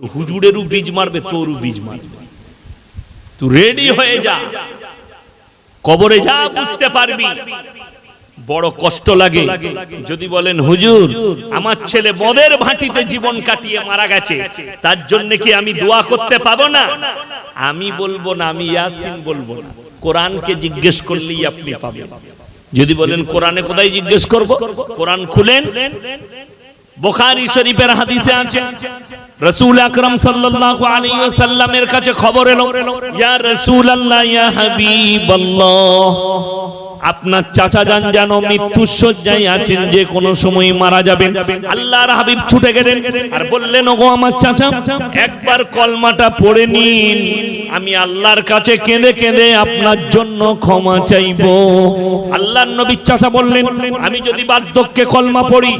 হুজুরেরও বীজ মারবে, তোরও বীজ মারবে। তুই রেডি হয়ে যা, কবরে যা বুঝতে পারবি। বড় কষ্ট লাগে যদি বলেন হুজুর আমার ছেলে মদের ভাটিতে জীবন কাটিয়ে মারা গেছে, তার জন্য কি আমি দোয়া করতে পাবো না? আমি বলবো না, আমি ইয়াসিন বলবো না, কোরআনকে জিজ্ঞেস করলেই আপনি পাবেন। যদি বলেন কোরআনে কোথায় জিজ্ঞেস করব, কোরআন খুলেন, বুখারী শরীফের হাদিসে আছে রাসূল আকরাম সাল্লাল্লাহু আলাইহি ওয়াসাল্লামের কাছে খবর এলো, ইয়া রাসূলুল্লাহ ইয়া হাবিবাল্লাহ, আপনার চাচা যান যেন মৃত্যুর শয্যায় আছেন, যে কোনো সময় মারা যাবেন। আল্লাহর হাবিব ছুটে গেলেন আর বললেন, ওগো আমার চাচা, একবার কলমাটা পড়ে নিন, আমি আল্লাহর কাছে কেঁদে কেঁদে আপনার জন্য ক্ষমা চাইবো। আল্লাহর নবীর চাচা বললেন, আমি যদি বার্ধক্যে কলমা পড়ি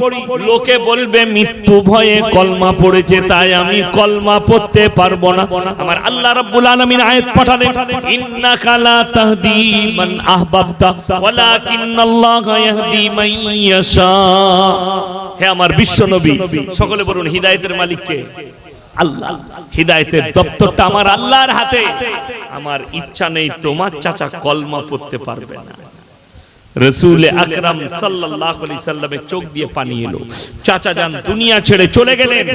লোকে বলবে মৃত্যু ভয়ে কলমা পড়েছে, তাই আমি কলমা পড়তে পারবো না। আমার আল্লাহ রাব্বুল আলামিন আয়াত পাঠালেন, ইন্নাকা লা তাহদি মান আহবাবতা ওয়ালাকিন্নাল্লাহা ইয়াহদি মান ইয়াশা। হে আমার বিশ্ব নবী, সকলে বলুন হিদায়াতের মালিক কে? আল্লাহ। হিদায়াতের দপ্তরটা আমার আল্লাহর হাতে। আমার ইচ্ছা নেই তোমার চাচা কলমা পড়তে পারবে না। রাসূল আকরাম সাল্লাল্লাহু আলাইহি সাল্লামের চোখ দিয়ে পানি এলো, চাচা যান দুনিয়া ছেড়ে চলে গেলেন।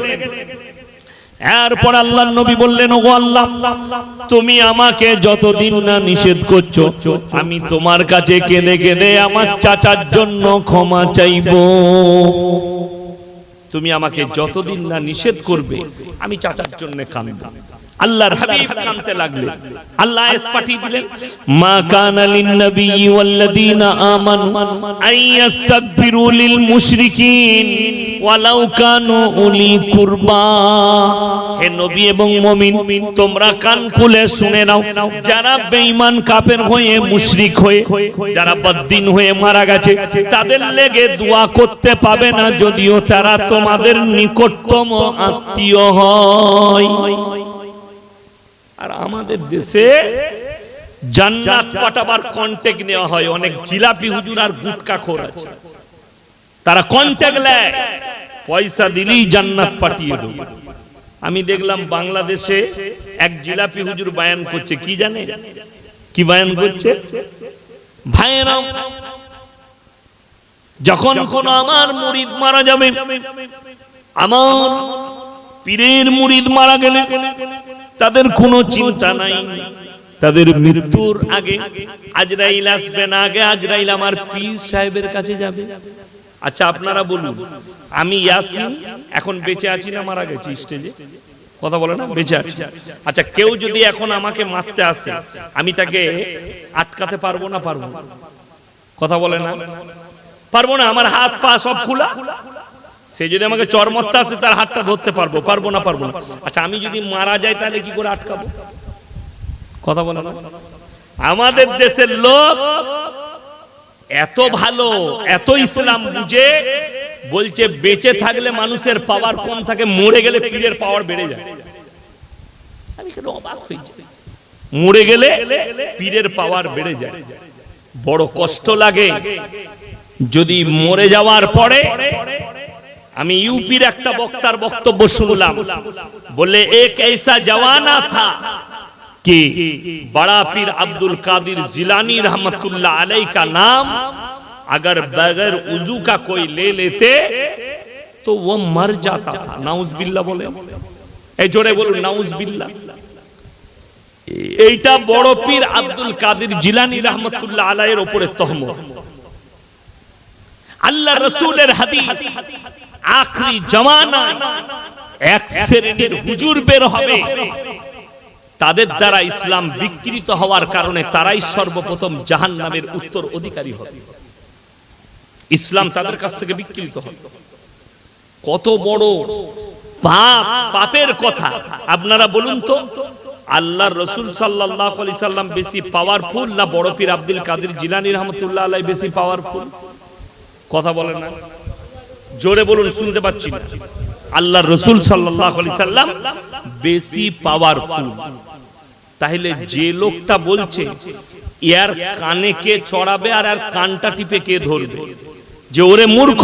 এরপর আল্লাহর নবী বললেন, ওগো আল্লাহ, তুমি আমাকে যতদিন না নিষেধ করছো, আমি তোমার কাছে কেঁদে কেঁদে আমার চাচার জন্য ক্ষমা চাইবো। তুমি আমাকে যতদিন না নিষেধ করবে আমি চাচার জন্য কাঁদবো। আল্লাহর হাবিব কাঁদতে লাগলেন। আল্লাহ আয়াত পাঠিয়ে দিলেন, মা কানা লিন নবী ওয়াল্লাযীনা আমানু আইয়াস্তাগফিরু লিল মুশরিকিন ওয়ালাউ কানু উলি কুরবা। হে নবী এবং মুমিন, তোমরা কান খুলে শুনে নাও, যারা বেঈমান কাফের হয়ে মুশরিক হয়ে যারা বদ্দিন হয়ে মারা গেছে, তাদের লেগে দোয়া করতে পাবে না, যদিও তারা তোমাদের নিকটতম আত্মীয় হয়। আর আমাদের দেশে জান্নাত পাঠাবার কন্টাক্ট নেওয়া হয়, অনেক জিলাপি হুজুর আর গুটকাখোর আছে, তারা কন্টাক্ট নেয়, পয়সা দিলেই জান্নাত পাঠিয়ে দেব। আমি দেখলাম বাংলাদেশে এক জিলাপি হুজুর বয়ান করছে, কি জানে কি বয়ান করছে? ভাইরা, যখন কোন আমার মুরিদ মারা যাবে, আমার পীরের মুরিদ মারা গেলে তাদের কোনো চিন্তা নাই, তাদের মৃত্যুর আগে আজরাইল আসবে না, আগে আজরাইল আমার পীর সাহেবের কাছে যাবে। আচ্ছা আপনারা বলুন, আমি ইয়াসিন এখন বেঁচে আছি না মারা গেছি? স্টেজে কথা বলে না, বেঁচে আছি। আচ্ছা কেউ যদি এখন আমাকে মারতে আসে, আমি তাকে আটকাতে পারবো না? পারবো? কথা বলে না, পারবো না। আমার হাত পা সব খোলা, সে যদি আমাকে চর মারতে আসে তার হাতটা ধরতে পারবো? পারবো না? পারবো না। আচ্ছা আমি যদি মারা যাই তাহলে কি করে আটকাবো? কথা বলে না। আমাদের দেশের লোক এত ভালো, এত ইসলাম বুঝে, বলছে বেঁচে থাকলে মানুষের পাওয়ার কম থাকে, মরে গেলে পীরের পাওয়ার বেড়ে যায়। আমি কেন অবাক হয়ে যাই, মরে গেলে পীরের পাওয়ার বেড়ে যায়। বড় কষ্ট লাগে যদি মরে যাওয়ার পরে। আমি ইউপির একটা বক্তার বক্তব্য শুনলাম, বলে এক ऐसा जवाना था कि बड़ा पीर अब्दुल कादिर जिलानी रहमतुल्लाह अलैह का नाम अगर बगैर उजू का कोई ले लेते तो वो मर जाता था। नाउजुबिल्लाह बोले, এই জোরে বলুন নাউজুবিল্লাহ। এইটা বড় পীর আব্দুল কাদির জিলানী রাহমাতুল্লাহ আলাইহির উপরে তহমত। আল্লাহ রাসূলের হাদিস, আখরি জামানায় এক শ্রেণীর হুজুর বের হবে, তাদের দ্বারা ইসলাম বিকৃত হওয়ার কারণে তারাই সর্বপ্রথম জাহান্নামের উত্তর অধিকারী হবে। ইসলাম তাদের কাছ থেকে বিকৃত হবে। কত বড় পাপ, পাপের কথা আপনারা বলুন তো। আল্লাহর রাসূল সাল্লাল্লাহু আলাইহি সাল্লাম বেশি পাওয়ারফুল না বড় পীর আব্দুল কাদির জিলানী রাহমাতুল্লাহ আলাইহি বেশি পাওয়ারফুল? কথা বলেন না, জোরে বলুন, শুনতে পাচ্ছি না। আল্লাহর রাসূল সাল্লাল্লাহু আলাইহি সাল্লাম বেশি পাওয়ারফুল। তাহলে যে লোকটা বলছে এর কানে কে চড়াবে আর এর কানটা টিপে কে ধরবে, যে ওরে মূর্খ,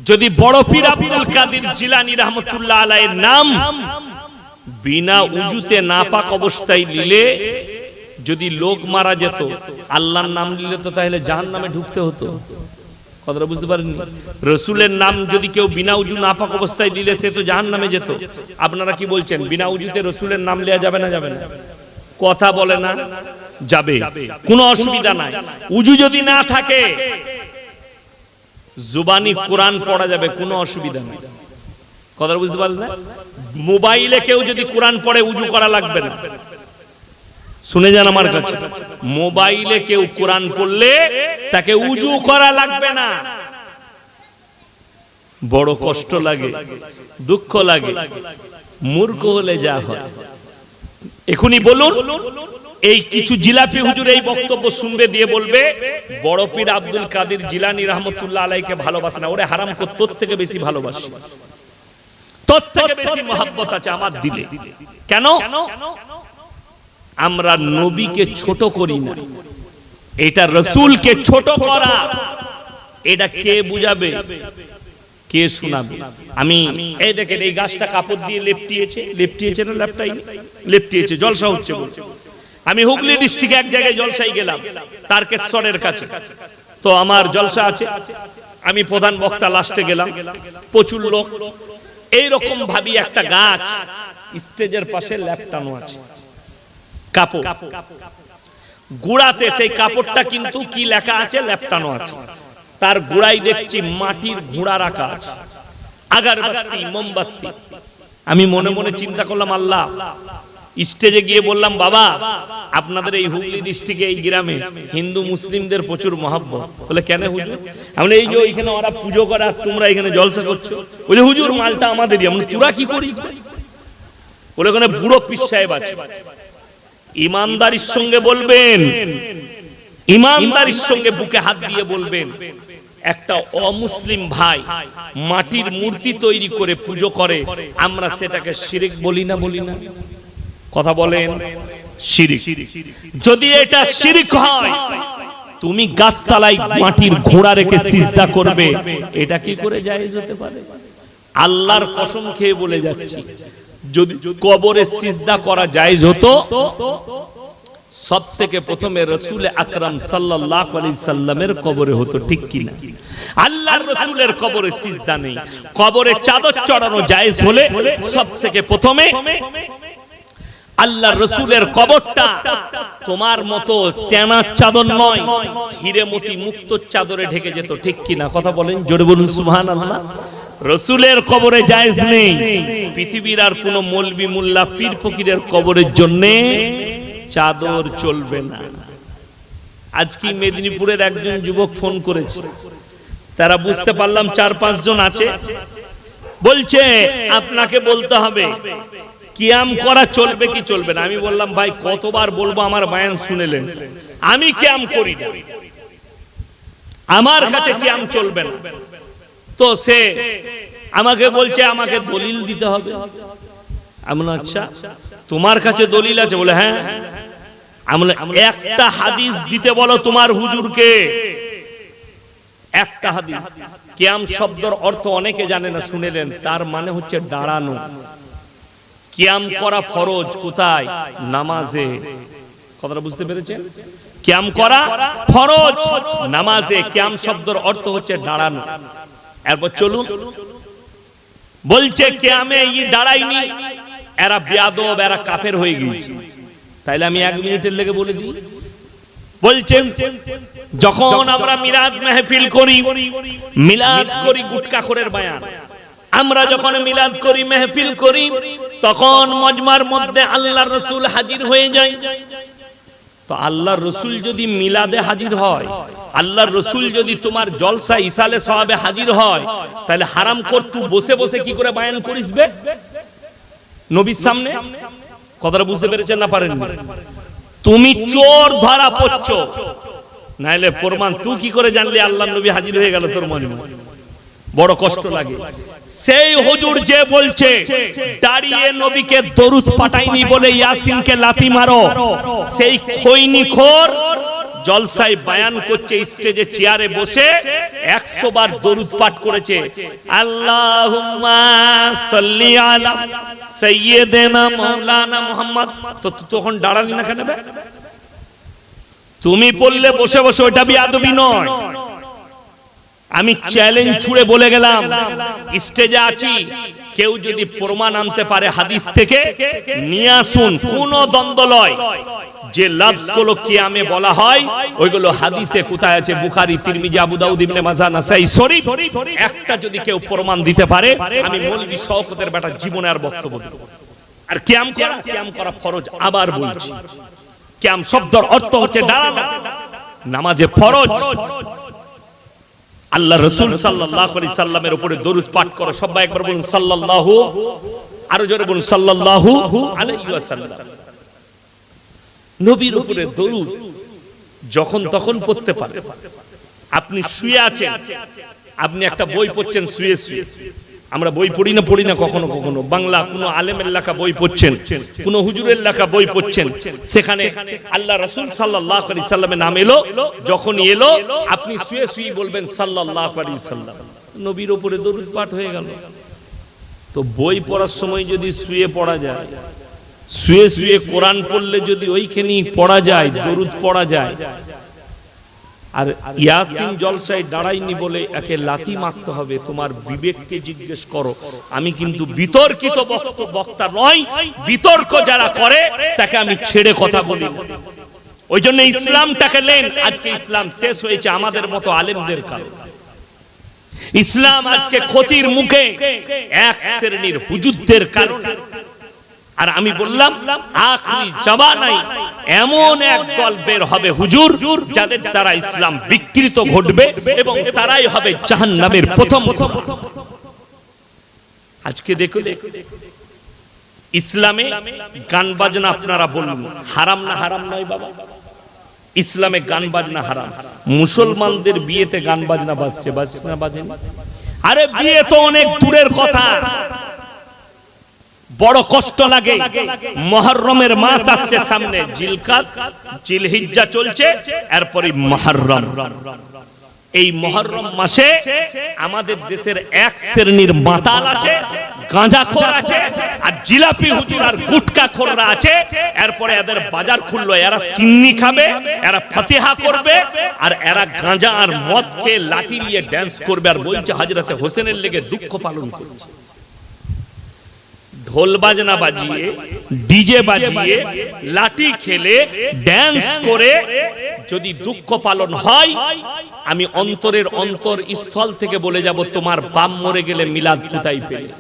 যদি বড় পীর আব্দুল কাদের জিলানী রাহমাতুল্লাহ আলাইহির নাম বিনা উজুতে নাপাক অবস্থায় নিলে যদি লোক মারা যেত, আল্লাহর নাম নিলে তো তাহলে জাহান্নামে ঢুকতে হতো। কথাটা বুঝতে পারেননি? রসুলের নাম যদি কেউ বিনা উজু নাপাক অবস্থায় নিলে সে তো জাহান্নামে যেত। আপনারা কি বলছেন, বিনা উজুতে রসুলের নাম নেওয়া যাবে না? যাবে না? কথা বলে না, যাবে, কোনো অসুবিধা নাই। উজু যদি না থাকে জুবানি কোরআন পড়া যাবে, কোনো অসুবিধা নেই। কথা বুঝতে পারলেন? মোবাইলে কেউ যদি কোরআন পড়ে উজু করা লাগবে না। শুনে যান আমার কাছে, মোবাইলে কেউ কোরআন পড়লে তাকে উজু করা লাগবে না। বড় কষ্ট লাগে, দুঃখ লাগে, মূর্খ হলে যা হয়। এখনই বলুন, এই কিছু জিলাপি হুজুর এই বক্তব্য শুনবে, দিয়ে বলবে বড় পীর আব্দুল কাদের জিলানী রাহমাতুল্লাহ আলাইহিকে ভালোবাসে না। ওরে হারামখোর, তোর থেকে বেশি ভালোবাসি, তোর থেকে বেশি মহব্বত আছে আমার দিলে। কেন? আমরা নবীকে ছোট করি না, এটা রসুলকে ছোট করা। এটা কে বুঝাবে, কে শোনাবে? আমি এই দেখেন, এই গাছটা কাপড় দিয়ে লেপটিয়েছে না, লেপটিয়েছে, জলসা হচ্ছে বলছে। আমি হুগলি ডিস্ট্রিক্টে এক জায়গায় জলসায় গেলাম, তারকেশ্বরের কাছে। তো আমার জলসা আছে, আমি প্রধান বক্তা, লাস্টে গেলাম, প্রচুর লোক। এইরকম ভাবি একটা গাছ স্টেজের পাশে লেপটানো আছে, কাপড় গুড়াতে। সেই কাপড়টা কিন্তু কি লেখা আছে, লেপটানো আছে। তার গুড়াই দেখছি মাটির ঘোড়া রাখা আছে, আগরবাতি, মোমবাতি। আমি মনে মনে চিন্তা করলাম, আল্লাহ। স্টেজে গিয়ে বললাম, বাবা আপনাদের এই হুগলি ডিস্ট্রিক্টে এই গ্রামে হিন্দু মুসলিমদের প্রচুর মহব্বত। বলে কেন হুজুর? আমি এই যে ওইখানে ওরা পুজো করে আর তোমরা এখানে জলসা করছো। বলে হুজুর মালটা আমাদেরই। আমি তোরা কি করিস? বলে ওখানে বুড়ো পীর সাহেব আছে। ইমানদারির সঙ্গে বলবেন, ইমানদারির সঙ্গে বুকে হাত দিয়ে বলবেন, একটা অমুসলিম ভাই মাটির মূর্তি তৈরি করে পুজো করে, আমরা সেটাকে শিরক বলি না? বলি না? কথা বলেন, শিরক। যদি এটা শিরক হয়, তুমি গাছতলায় মাটির ঘোড়া রেখে সিজদা করবে, এটা কি করে জায়েজ হতে পারে? আল্লাহর কসম খেয়ে বলে যাচ্ছি, যদি কবরে সিজদা করা জায়েজ হতো, সব থেকে প্রথমে রাসূল আকরাম সাল্লাল্লাহু আলাইহি সাল্লামের কবরে হতো। ঠিক কি না? আল্লাহর রাসূলের কবরে সিজদা নেই। কবরে চাদর চড়ানো জায়েজ হলে সব থেকে প্রথমে আল্লাহর রাসূলের কবরটা তোমার মতো টেনা চাদর নয়, হিরেমতি মুক্ত চাদরে ঢেকে যেত। ঠিক কি না? কথা বলেন, জোরে বলুন সুবহানাল্লাহ। রসুলের কবরে জায়েজ নেই। পৃথিবীর আর কোন মৌলবি মোল্লা পীর ফকিরের কবরের জন্য চাদর চলবে না। আজকে মেদিনীপুরের একজন যুবক ফোন করেছে, তারা বুঝতে পারলাম 4-5 জন আছে, বলছে আপনাকে বলতে হবে কিয়াম করা চলবে কি চলবে না। আমি বললাম, ভাই কতবার বলবো, আমার বয়ান শুনেলেন, আমি কিয়াম করি না, আমার কাছে কিয়াম চলবে না। তো সে আমাকে বলছে আমাকে দলিল দিতে হবে। আমি বললাম, আচ্ছা তোমার কাছে দলিল আছে? বলে হ্যাঁ। আমি বললাম, একটা হাদিস দিতে বলো তোমার হুজুরকে, একটা হাদিস। কিয়াম শব্দের অর্থ অনেকে জানে না, শুনেলেন, তার মানে হচ্ছে দাঁড়ানো। কিয়াম করা ফরজ কোথায়? নামাজে। কথাটা বুঝতে পেরেছেন? কিয়াম করা ফরজ নামাজে। কিয়াম শব্দের অর্থ হচ্ছে দাঁড়ানো। এরপর চলুন, বলছে কিয়ামে দাঁড়ায়নি, এরা বেয়াদব, এরা কাফের হয়ে গিয়েছে। তাইলে আমি 1 মিনিটের লেগে বলে দিই। বলছেন যখন আমরা মিলাদ মাহফিল করি, মিলাদ করি গুটকাখোরের বায়ান, আমরা যখন মিলাদ করি, মাহফিল করি, তখন মজমার মধ্যে আল্লাহর রাসূল হাজির হয়ে যায়। তো আল্লাহর রাসূল যদি মিলাদে হাজির হয়, আল্লাহর রাসূল যদি তোমার জলসা ইসালে সওয়াবে হাজির হয়, তাহলে হারাম কর তুই বসে বসে কি করে বায়ান করিস বে নবীর সামনে? কথাটা বুঝতে পেরেছেন না পারেন? তুমি চোর ধরা পড়ছো, নাইলে প্রমাণ তুই কি করে জানলি আল্লাহর নবী হাজির হয়ে গেল তোর মনে? বড় কষ্ট লাগে। সেই হুজুর যে বলছে দাঁড়িয়ে নবীকে দরুদ পাঠাইনি বলে ইয়াসিনকে লাথি মারো, সেই খৈনিখোর জলসায় বায়ান করছে, স্টেজে চেয়ারে বসে 100 বার দরুদ পাঠ করেছে, আল্লাহুম্মা সাল্লি আলা সাইয়্যিদিনা মাওলানা মুহাম্মদ। তো তখন দাঁড়ালি না কেন? তুমি পড়লে বসে বসে, ওটা বেয়াদবি নয়। আমি চ্যালেঞ্জ ছুড়ে বলে গেলাম, স্টেজে আছি, কেউ যদি প্রমাণ আনতে পারে হাদিস থেকে নিয়ে আসুন, কোন দ্বন্দ্ব নয়। যে লফজগুলো কিয়ামে বলা হয় ওইগুলো হাদিসে কোথায় আছে? বুখারী, তিরমিজি, আবু দাউদ, ইবনে মাজাহ, নাসাই শরীফ। একটা যদি কেউ প্রমাণ দিতে পারে, আমি মৌলভী শওকতের বেটা জীবনে আর বক্তব্য দেব। আর কিয়াম করা ফরজ। আবার বলছি, কিয়াম শব্দের অর্থ হচ্ছে দাঁড়ানো, নামাজে ফরজ। আল্লাহ রাসূল সাল্লাল্লাহু আলাইহি সাল্লামের উপরে দরুদ পাঠ করো। সবাই একবার বলুন সাল্লাল্লাহু, আরো জোরে বলুন সাল্লাল্লাহু আলাইহি ওয়াসাল্লাম। নবীর উপরে দরুদ যখন তখন পড়তে পারে। আপনি শুয়ে আছেন, আপনি একটা বই পড়ছেন শুয়ে শুয়ে। আমরা বই পড়ি না কখনো কখনো, বাংলা কোনো আলেমের লেখা বই পড়ছেন, কোনো হুজুরের লেখা বই পড়ছেন, সেখানে আল্লাহ রাসূল সাল্লাল্লাহু আলাইহি সাল্লামের নাম এলো, যখন এলো আপনি শুয়ে শুয়ে বলবেন সাল্লাল্লাহু আলাইহি সাল্লাম, নবীর উপরে দরুদ পাঠ হয়ে গেল। তো বই পড়ার সময় যদি শুয়ে পড়া যায়, শুয়ে শুয়ে কোরআন পড়লে যদি ওইখানেই পড়া যায়, দরুদ পড়া যায়, আর ইয়াসিন জলসায় দাঁড়াইনি বলে একে লাথি মারতে হবে, তোমার বিবেককে জিজ্ঞেস করো। আমি কিন্তু বিতর্কিত বক্তা নয়, বিতর্ক যারা করে তাকে আমি ছেড়ে কথা বলি। ওই জন্য ইসলামটাকে নেন। আজকে ইসলাম শেষ হয়েছে আমাদের মতো আলেমদের কারণে। ইসলাম আজকে ক্ষতির মুখে এক শ্রেণীর হুজুরদের কারণে। আর আমি বললাম আখরি জামানায় এমন এক দল বের হবে হুজুর, যাদের দ্বারা ইসলাম বিকৃত ঘটবে এবং তারাই হবে জাহান্নামের প্রথম খোঁড়া। আজকে দেখুন, ইসলামে গান বাজনা আপনারা বলুন হারাম না? হারাম নয় বাবা, ইসলামে গান বাজনা হারাম। মুসলমানদের বিয়েতে গান বাজনা বাজছে, বাজছে না বাজে না? আরে বিয়ে তো অনেক দূরের কথা, বড় কষ্ট লাগে। মুহররমের মাস আসছে সামনে, জিলহিজ্জা চলছে, এরপরে মুহররম। এই মুহররম মাসে আমাদের দেশের এক শ্রেণীর মাতাল আছে, গাঁজাখোর আছে, আর জিলাপি হুজুর আর গুটকাখোররা আছে। এরপরে এদের বাজার খুললো, এরা সিন্নি খাবে, এরা ফাতিহা করবে, আর এরা গাঁজা আর মদ খেয়ে লাঠি নিয়ে ড্যান্স করবে, আর বলছে হযরতে হোসেনের লেগে দুঃখ পালন করছে। ঢোল বাজনা বাজিয়ে, ডিজে বাজিয়ে, লাঠি খেলে, ড্যান্স করে যদি দুঃখ পালন হয়, আমি অন্তরের অন্তরস্থল থেকে বলে যাব, তোমার বাপ মরে গেলে মিলাদ কোথায় পেলে?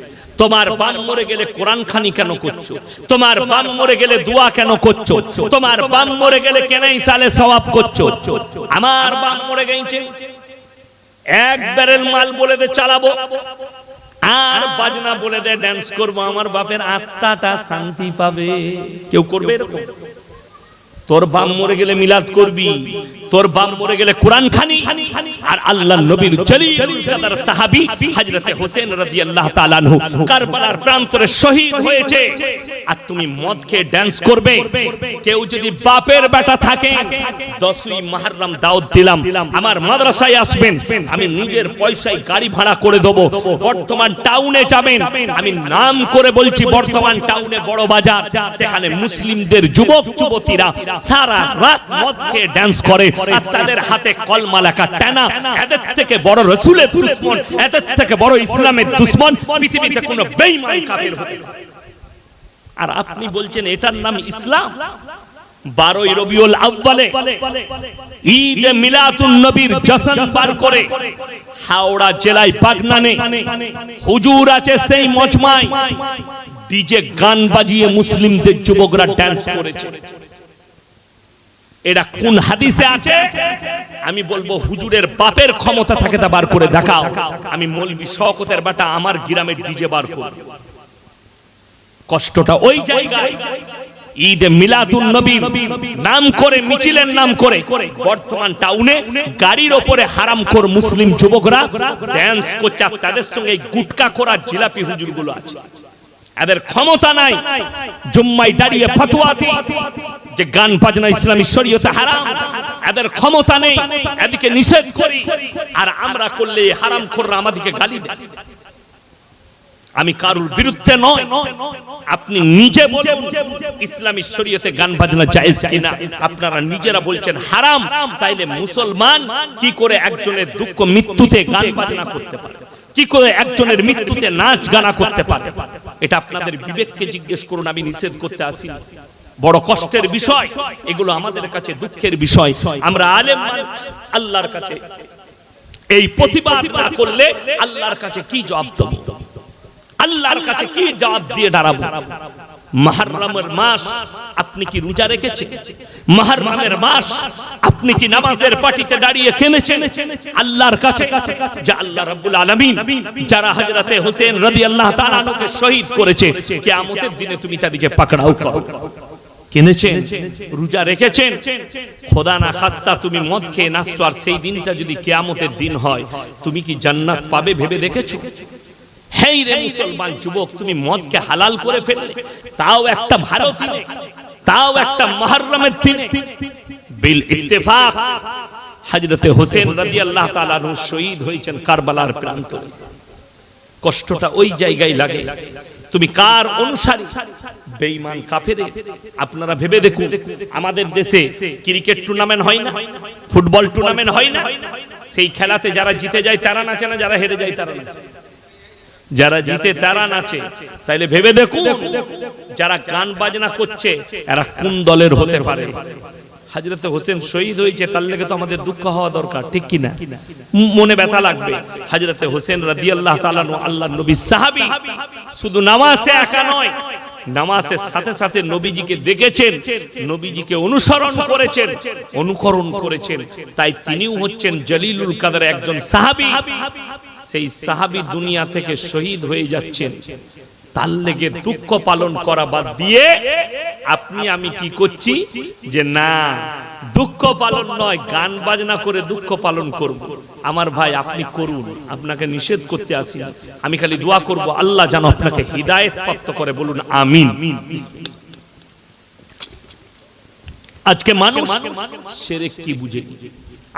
তোমার বাপ মরে গেলে কোরআন খানি কেন করছো? তোমার বাপ মরে গেলে দোয়া কেন করছো? তোমার বাপ মরে গেলে কেন ইসালে সওয়াব করছো? আমার বাপ মরে গেছে, এক ব্যারেল মাল বলে দে চালাবো, আর বাজনা বলে দে ড্যান্স করবো, আমার বাপের আত্মাটা শান্তি পাবে। কেউ করবে এরকম? তোর বাপ মরে গেলে মিলাদ করবি, তোর বাপ মরে গেলে কোরআন খানি। আর আল্লাহর নবীর জলিলুল কদর সাহাবী হযরতে হোসেন রাদিয়াল্লাহু তাআলা আনহু কারবালার প্রান্তরে শহীদ হয়েছে, আর তুমি মদ খেয়ে ড্যান্স করবে? কেউ যদি বাপের বেটা থাকে, 10ই মুহররম দাওয়াত দিলাম, আমার মাদ্রাসায় আসবেন, আমি নিজের পয়সায় গাড়ি ভাড়া করে দেব, বর্তমান টাউনে যাবেন, আমি নাম করে বলছি, বর্তমান টাউনে বড় বাজার, সেখানে মুসলিমদের যুবক যুবতীরা সারা রাত মদ খেয়ে ড্যান্স করে, আর তাদের হাতে কলমা লেখা টানা। এদের থেকে বড় রাসূলের দুশমন, এদের থেকে বড় ইসলামের দুশমন পৃথিবীতে কোনো বেঈমান কাফের হতে পারে। আর আপনি বলছেন এটার নাম ইসলাম? 12ই রবিউল আউয়ালে ঈদ মিলাদুন নবীর জশ্ন বার করে হাওড়া জেলায় বাগনানে হুজুর আছে, সেই মজমায় ডিজে গান বাজিয়ে মুসলিমদের যুবকরা ড্যান্স করেছে। এটা কোন হাদিসে আছে? আমি বলবো হুজুরের বাপের ক্ষমতা থাকে তা বার করে দেখাও। আমি মৌলভী শওকতের বেটা আমার গ্রামের ডিজে বার করব। কষ্টটা ওই জায়গায়। ঈদ মিলাদুন নবীর নাম করে, মিছিলের নাম করে বর্তমান টাউনে গাড়ির ওপরে হারামখোর মুসলিম যুবকরা ড্যান্স করছে, তাদের সঙ্গে গুটকাখোর আর জিলাপি হুজুরগুলো আছে। এদের ক্ষমতা নাই জুম্মায় দাঁড়িয়ে ফতোয়া দিয়ে যে গান বাজনা ইসলামী শরীয়তে হারাম, এদের ক্ষমতা নেই, এদিকে নিষেধ করি, আর আমরা করলে হারামখোররা আমাদেরকে গালি দেয়। আমি কারুর বিরুদ্ধে নয়, আপনি নিজে বলুন ইসলামী শরীয়তে গান বাজনা জায়েজ কিনা। আপনারা নিজেরা বলছেন হারাম, তাইলে মুসলমান কি করে একজনের দুঃখ মৃত্যুতে গান বাজনা করতে পারে, কি করে একজনের মৃত্যুতে নাচ গানা করতে পারে? এটা আপনাদের বিবেককে জিজ্ঞেস করুন। আমি নিষেধ করতে আসি, বড় কষ্টের বিষয় এগুলো, আমাদের কাছে দুঃখের বিষয়। আমরা আলেম আল্লাহর কাছে এই প্রতিবাদ না করলে আল্লাহর কাছে কি জবাব দেব? আল্লাহর কাছে কি জবাব দিয়ে দাঁড়াবো? মুহররমের মাস আপনি কি রোজা রেখেছেন? মুহররমের মাস আপনি কি নামাজের পাটিতে দাঁড়িয়ে কেনেছেন আল্লাহর কাছে? যে আল্লাহ রাব্বুল আলামিন যারা হযরতে হোসেন রাদিয়াল্লাহু তাআলা আনহুকে শহীদ করেছে, কিয়ামতের দিনে তুমি তাদেরকে পাকড়াও করো। কিনেছেন, রোজা রেখেছেন, খোদা না খাস্তা তুমি মদ খেয়ে নাচছো, আর সেই দিনটা যদি কিয়ামতের দিন হয়, তুমি কি জান্নাত পাবে ভেবে দেখেছো? হেই রে মুসলমান যুবক, তুমি মদকে হালাল করে ফেললে, তাও একটা ভালো দিনে, তাও একটা মুহররমের দিনে। বিল ইত্তেফাক হযরতে হোসেন রাদিয়াল্লাহু তাআলা আনহু শহীদ হয়েছেন কারবালার প্রান্তরে। কষ্টটা ওই জায়গায় লাগে। তুমি কার অনুসারী? বেঈমান কাফেরে। আপনারা ভেবে দেখুন, আমাদের দেশে ক্রিকেট টুর্নামেন্ট হয় না, ফুটবল টুর্নামেন্ট হয় না, সেই খেলাতে যারা জিতে যায় তারা নাচে না, যারা হেরে যায় তারা নাচে। যারা জিতে তারা নাচে। তাইলে ভেবে দেখুন, যারা গান বাজনা করছে এরা কোন দলের হতে পারে? হযরতে হোসেন শহীদ হয়েছে, তার লেগে তো আমাদের দুঃখ হওয়া দরকার, ঠিক কি না? মনে ব্যথা লাগবে। হযরতে হোসেন রাদিয়াল্লাহু তাআলা আল্লাহর নবী সাহাবী, শুধু নামাজে একা নয়, নামাজের সাথে সাথে নবীজিকে দেখেছেন, নবীজিকে অনুসরণ করেছেন, অনুকরণ করেছেন। তাই তিনিও হচ্ছেন জলিলুল কদর একজন সাহাবী। সেই সাহাবী দুনিয়া থেকে শহীদ হয়ে যাচ্ছেন, তার লেগে দুঃখ পালন করা বাদ দিয়ে আপনি আমি কি করছি? যে না, দুঃখ পালন নয়, গান বাজনা করে দুঃখ পালন করব। আমার ভাই আপনি করুন, আপনাকে নিষেধ করতে আসি। আমি খালি দোয়া করব আল্লাহ যেন আপনাকে হিদায়াত প্রাপ্ত করে। বলুন আমিন। আজকে মানুষ শিরক কি বুঝে?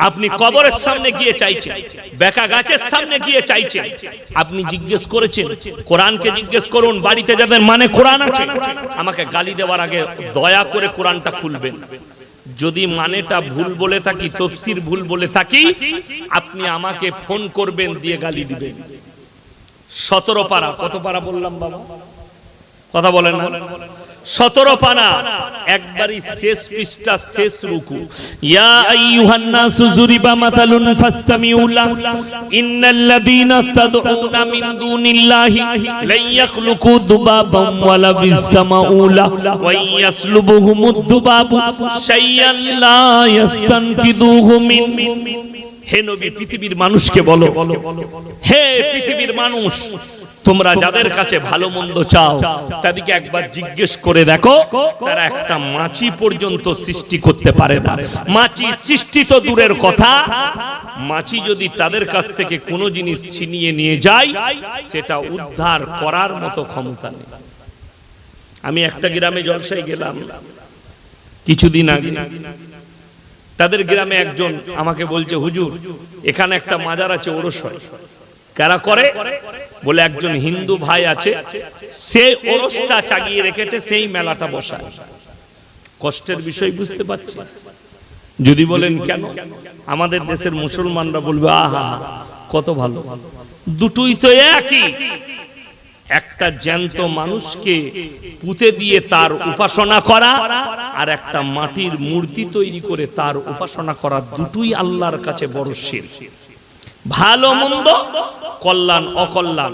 আপনি কবরের সামনে গিয়ে চাইছেন, বেকা গাছের সামনে গিয়ে চাইছেন। আপনি জিজ্ঞেস করেছেন? কোরআনকে জিজ্ঞেস করুন, বাড়িতে যাদের মানে কোরআন আছে, আমাকে গালি দেওয়ার আগে দয়া করে কোরআনটা খুলবেন। যদি মানেটা ভুল বলে থাকি, তাফসীর ভুল বলে থাকি, আপনি আমাকে ফোন করবেন, দিয়ে গালি দিবেন। 17 পারা, কত পারা বললাম বাবা? কথা বলেন না? 17 পারা, একবারই শেষ পৃষ্ঠা, শেষ রুকু। ইয়া আইয়ুহান নাসু যুরিবা মাতালুন ফাসতামিউ লাহু ইন্নাল্লাযীনা তাদউনা মিন দুনিল্লাহি লা ইয়াখলুকু দুবাবান ওয়ালা বিসতামাউ লাহু ওয়া ইয়াসলুবুহুমুদ দুবাবু শাইয়ান লা ইস্তানকিদুহু মিন। হে নবী, পৃথিবীর মানুষকে বলো, হে পৃথিবীর মানুষ, তোমরা যাদের কাছে ভালো মন্দ চাও তাদেরকে একবার জিজ্ঞেস করে দেখো, তারা একটা মাছি পর্যন্ত সৃষ্টি করতে পারে না। মাছি সৃষ্টি তো দূরের কথা, মাছি যদি তাদের কাছ থেকে কোনো জিনিস ছিনিয়ে নিয়ে যায়, সেটা উদ্ধার করার মতো ক্ষমতা নেই। আমি একটা গ্রামে জলসায় গেলাম কিছুদিন আগে। তাদের গ্রামে একজন আমাকে বলছে, হুজুর এখানে একটা মাজার আছে, ওরস হয়। কারা করে? বলে একজন হিন্দু ভাই আছে, সে ওরসটা চাগিয়ে রেখেছে, সেই মেলাটা বসায়। কষ্টের বিষয় বুঝতে পারছি। যদি বলেন কেন, আমাদের দেশের মুসলমানরা বলবে আহা কত ভালো। দুটোই তো একই। একটা জ্যান্ত মানুষকে পুঁতে দিয়ে তার উপাসনা করা, আর একটা মাটির মূর্তি তৈরি করে তার উপাসনা করা, দুটোই আল্লাহর কাছে বড় শিরক। ভালো মন্দ, কল্যাণ অকল্যাণ,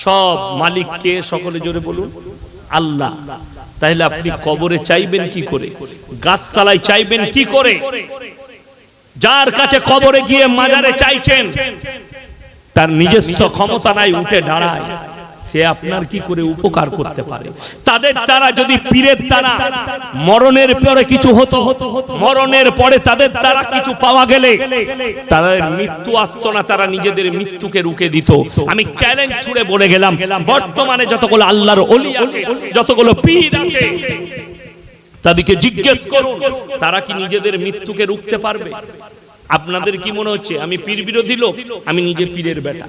সব মালিক কে? সকলে জোরে বলুন, আল্লাহ। তাহলে আপনি কবরে চাইবেন কি করে? গাছতলায় চাইবেন কি করে? যার কাছে কবরে গিয়ে মাজারে চাইছেন, তার নিজস্ব ক্ষমতা নাই উঠে দাঁড়ায়, সে আপনার কি করে উপকার করতে পারে? তাদের দ্বারা যদি পীরের দ্বারা মরণের পরে কিছু হতো, মরণের পরে তাদের দ্বারা কিছু পাওয়া গেলে তাদের মৃত্যু আসতো না, তারা নিজেদের মৃত্যুকে রুখে দিত। আমি চ্যালেঞ্জ ছুড়ে বলে গেলাম, বর্তমানে যতগুলো আল্লাহর ওলি আছে, যতগুলো পীর আছে, তাদেরকে জিজ্ঞেস করুন, তারা কি নিজেদের মৃত্যুকে রুখতে পারবে? আপনাদের কি মনে হচ্ছে আমি পীর বিরোধী লোক? আমি নিজে পীরের বেটা,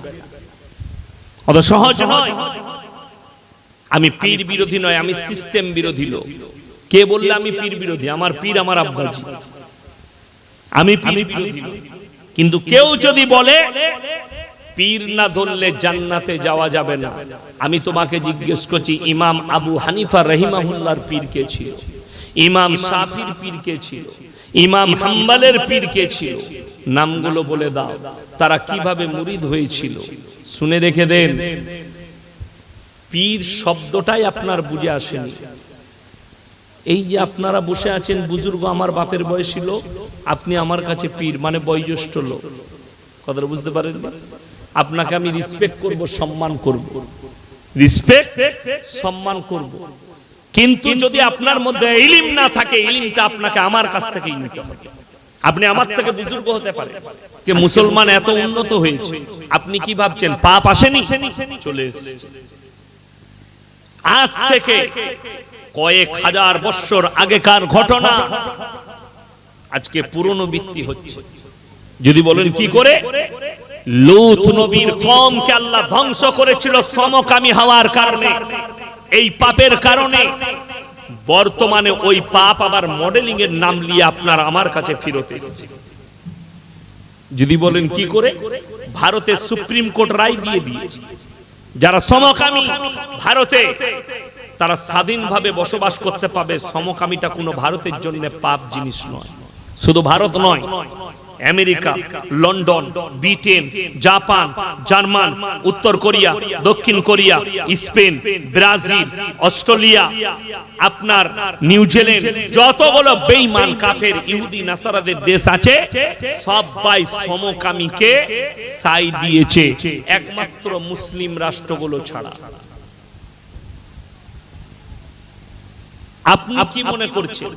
অত সহজ নয়। আমি পীর বিরোধী নয়, আমি সিস্টেম বিরোধী লোক। কে বললে আমি পীর বিরোধী? আমার পীর আমার আব্বাজি, আমি পীর বিরোধী লোক। কিন্তু কেউ যদি বলে পীর না ধরলে জান্নাতে যাওয়া যাবে না, আমি তোমাকে জিজ্ঞেস করছি, ইমাম আবু হানিফা রহিমাহুল্লাহর পীর কে ছিল? ইমাম শাফির পীর কে ছিল? ইমাম হাম্বলের পীর কে ছিল? নামগুলো বলে দাও, তারা কিভাবে মুরিদ হয়েছিল। শুনে রেখে দেন, পীর শব্দটাই আপনার বুঝে আসেনি। এই যে আপনারা বসে আছেন বুজুর্গ, আমার বাপের বয়সী লোক, আপনি আমার কাছে পীর মানে বয়োজ্যেষ্ঠ লোক, কথাটা বুঝতে পারেন? আপনাকে আমি রেসপেক্ট করব, সম্মান করব, রেসপেক্ট সম্মান করব। কিন্তু যদি আপনার মধ্যে ইলম না থাকে, ইলমটা আপনাকে আমার কাছ থেকেই নিতে হবে। আপনি আমার থেকে বুজুর্গ হতে পারেন, কে মুসলমান এত উন্নত হয়েছে, আপনি কি ভাবছেন পাপ আসেনি? চলে এসেছে। আজ থেকে কয়েক হাজার বছর আগেকার ঘটনা আজকে পুনরাবৃত্তি হচ্ছে। যদি বলেন কি করে? লূত নবীর কওমকে আল্লাহ ধ্বংস করেছিল সমকামী হওয়ার কারণে, এই পাপের কারণে। বর্তমানে ওই পাপ আবার মডেলিং এর নাম নিয়ে আপনার আমার কাছে ফিরত এসেছে। যদি বলেন কি করে? ভারতের সুপ্রিম কোর্ট রায় দিয়ে দিয়েছে, যারা সমকামী ভারতে তারা স্বাধীনভাবে বসবাস করতে পাবে। সমকামীটা কোনো ভারতের জন্য পাপ জিনিস নয়। শুধু ভারত নয়, America, London, Britain, Japan, German, উত্তর কোরিয়া, দক্ষিণ কোরিয়া, স্পেন, ব্রাজিল, অস্ট্রেলিয়া, আপনার নিউজিল্যান্ড, যতগুলো বেঈমান কাফের ইহুদি নাসারাদের দেশ আছে, সবাই সমকামীকে সাই দিয়েছে, একমাত্র মুসলিম রাষ্ট্রগুলো ছাড়া। আপনি কি মনে করছেন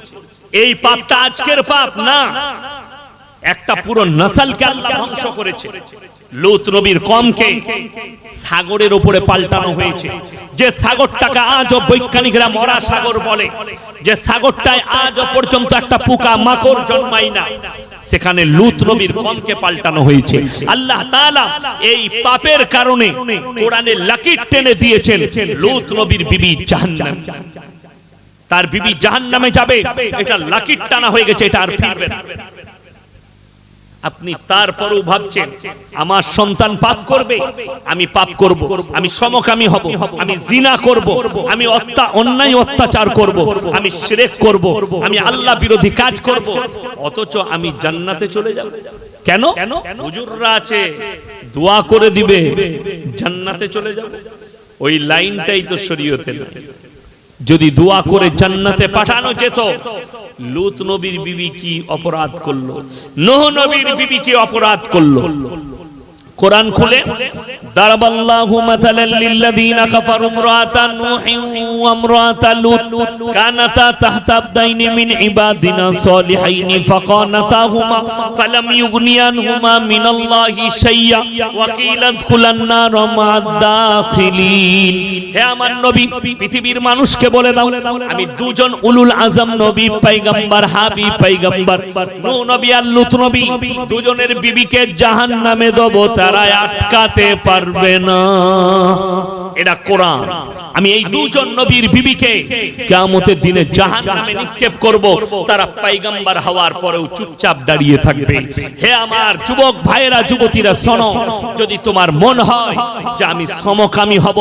এই পাপটা আজকের পাপ? না, একটা পুরো নসলকে আল্লাহ ধ্বংস করেছে। লূত নবীর কওমকে সাগরের উপরে পাল্টানো হয়েছে, যে সাগরটাকে আজও বৈজ্ঞানিকরা মরা সাগর বলে, যে সাগরটায় আজও পর্যন্ত একটা পোকা মাকড় জন্মায় না, সেখানে লূত নবীর কওমকে পাল্টানো হয়েছে। আল্লাহ তাআলা এই পাপের কারণে কোরআনে লাকির টেনে দিয়েছেন, লূত নবীর বিবি জাহান্নাম, তার বিবি জাহান্নামে যাবে, এটা লাকির টানা হয়ে গেছে, এটা আর ফিরবে না। আপনি তারপরেও ভাবছেন আমার সন্তান পাপ করবে, আমি পাপ করব, আমি সমকামী হব, আমি জিনা করব, আমি অন্যায় অত্যাচার করব, আমি শিরক করব, আমি আল্লাহ বিরোধী কাজ করব, অথচ আমি জান্নাতে চলে যাব। কেন? হুজুররা আছে দোয়া করে দিবে, জান্নাতে চলে যাব। ওই লাইনটাই তো শরীয়তে নাই। যদি দোয়া করে জান্নাতে পাঠানো যেত, লূত নবীর বিবি কি অপরাধ করলো, নূহ নবীর বিবি কি অপরাধ করলো? কোরআন খুলে দারাবাল্লাহু মাসালাল লিল্লাযিনা কাফারু ইমরাতা নূহিন ওয়া ইমরাতা লূত কানাতা তাহতা আবদাইনি মিন ইবাদিনা সালিহাইনি ফাকানাতাহুমা ফালাম ইউগনিয়ানহুমা মিনাল্লাহি শাইয়্যা ওয়া কিলা আদখুলান নার মা'আদ দাখিলিন। হে আমার নবী, পৃথিবীর মানুষকে বলে দাও, আমি দুজন উলুল আজম নবী, পয়গম্বর, হাবিব পয়গম্বর নূহ নবী আর লূত নবী, দুজনের বিবিকে জাহান্নামে দেব, তারা আটকাতে পারবে না। এটা কোরআন। আমি এই দুজন নবীর বিবিকে কিয়ামতের দিনে জাহান্নামে নিক্ষেপ করব, তারা পয়গম্বর হওয়ার পরেও চুপচাপ দাঁড়িয়ে থাকবে। হে আমার যুবক ভাইয়েরা, যুবতীরা, শোনো, যদি তোমার মন হয় যে আমি সমকামী হব,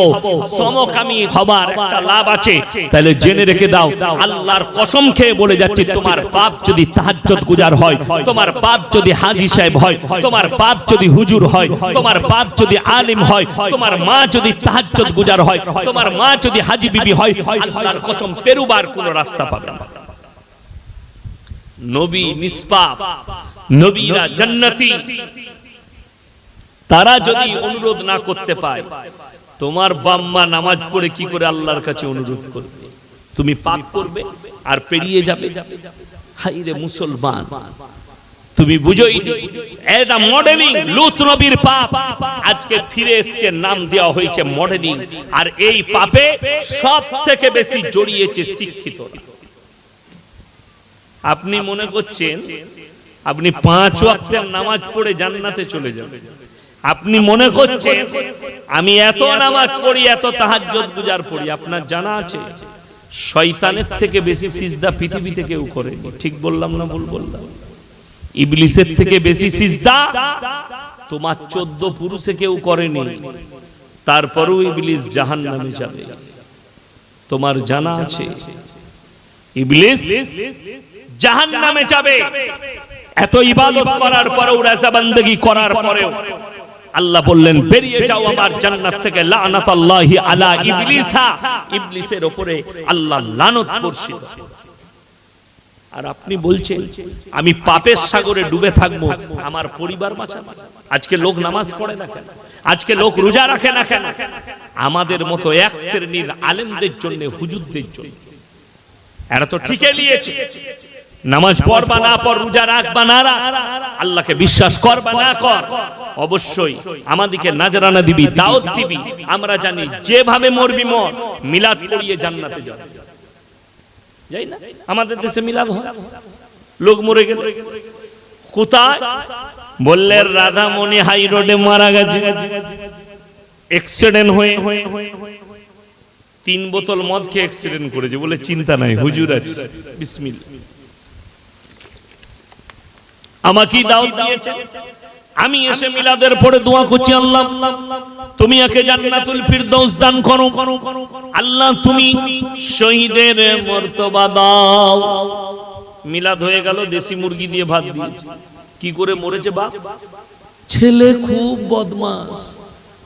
সমকামী হবার একটা লাভ আছে, তাহলে জেনে রেখে দাও, আল্লাহর কসম খেয়ে বলে যাচ্ছি, তোমার বাপ যদি তাহাজ্জুদ গুজার হয়, তোমার বাপ যদি হাজী সাহেব হয়, তোমার বাপ যদি হুজুর হয়, তোমার বাপ যদি আলিম হয়, তোমার মা যদি তাহাজ্জুদ গুজার হয়, তোমার মা যদি হাজী বিবি হয়, আল্লাহর কসম পেরুবার কোনো রাস্তা পাবে না। নবী নিষ্পাপ, নবীরা জান্নাতি, তারা যদি অনুরোধ না করতে পায়, তোমার বাম্মা নামাজ পড়ে কি করে আল্লাহর কাছে অনুরোধ করবে? তুমি পাপ করবে আর পেরিয়ে যাবে। হাইরে মুসলমান, তুমি বুঝোই এটা মডেলিং। লূত নবীর পাপ আজকে ফিরে এসেছে, নাম দেওয়া হয়েছে মডেলিং। আর এই পাপে সব থেকে বেশি জড়িয়েছে শিক্ষিত। আপনি মনে করছেন আপনি 5 ওয়াক্তের নামাজ পড়ে জান্নাতে চলে যাবেন। আপনি মনে করছেন আমি এত নামাজ পড়ি, এত তাহাজ্জুদ গুজার পড়ি। আপনার জানা আছে শয়তানের থেকে বেশি সিজদা পৃথিবীতে কেউ করেনি। ঠিক বললাম না ভুল বললাম? ইবলিসের থেকে বেশি সিজদা তোমার 14 পুরুষে কেউ করেনি। তারপরেও ইবলিস জাহান্নামে যাবে। তোমার জানা আছে ইবলিস জাহান্নামে যাবে। এত ইবাদত করার পরেও, রাজা বান্দেগী করার পরেও আল্লাহ বললেন বেরিয়ে যাও আমার জান্নাত থেকে, লানাতুল্লাহি আলা ইবলিসা, ইবলিসের উপরে আল্লাহ লানত বর্ষিত। আর আপনি বলছেন আমি পাপের সাগরে ডুবে থাকবো, আমার পরিবার বাঁচাবো। আজকে লোক নামাজ পড়ে না কেন? আজকে লোক রোজা রাখে না কেন? আমাদের মতো এক শ্রেণীর আলেমদের জন্য, হুজুরদের জন্য। এরা তো ঠিকই নিয়েছে, নামাজ পড়বা না পড়, রোজা রাখবা না রাখ, আল্লাহকে বিশ্বাস করবা না কর, অবশ্যই আমাদেরকে নাজরানা দিবি, দাওয়াত দিবি। আমরা জানি যেভাবে মরবি মর, মিলাদ পড়িয়ে জান্নাতে যাবে। যাই না? আমাদের দেশে মিলাদ হয়, লোক মরে গেল কোথায়? বললে রাধামণি হাই রোডে মারা গেছে অ্যাক্সিডেন্ট হয়ে। 3 বোতল মদ খেয়ে অ্যাক্সিডেন্ট করেছে। বলে চিন্তা নাই, হুজুর আছে, বিসমিল্লাহ। আমাকে দাওয়াত দিয়েছে, আমি এসে মিলাদের পরে দোয়া করছি, আল্লাহ তুমি একে জান্নাতুল ফিরদৌস দান করো, আল্লাহ তুমি শহীদের মর্তবা দাও। মিলাদ হয়ে গেল, দেশি মুরগি দিয়ে ভাত দিয়েছে। কি করে মরেছে বাপ? ছেলে খুব বদমাস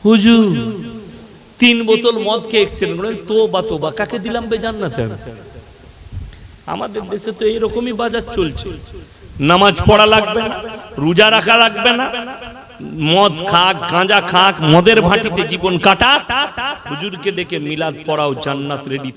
হুজুর, 3 বোতল মদ খেয়ে অ্যাক্সিডেন্ট করে। তোবা তোবা, কাকে দিলাম বে জান্নাতে? আমাদের দেশে তো এইরকমই বাজার চলছে। নামাজ পড়া লাগবে না, রোজা রাখা লাগবে না, মদ খাক, গাঁজা খাক, মদের ভাটিতে জীবন কাটা, হুজুরকে ডেকে মিলাদ পড়াও, জান্নাত রেডি।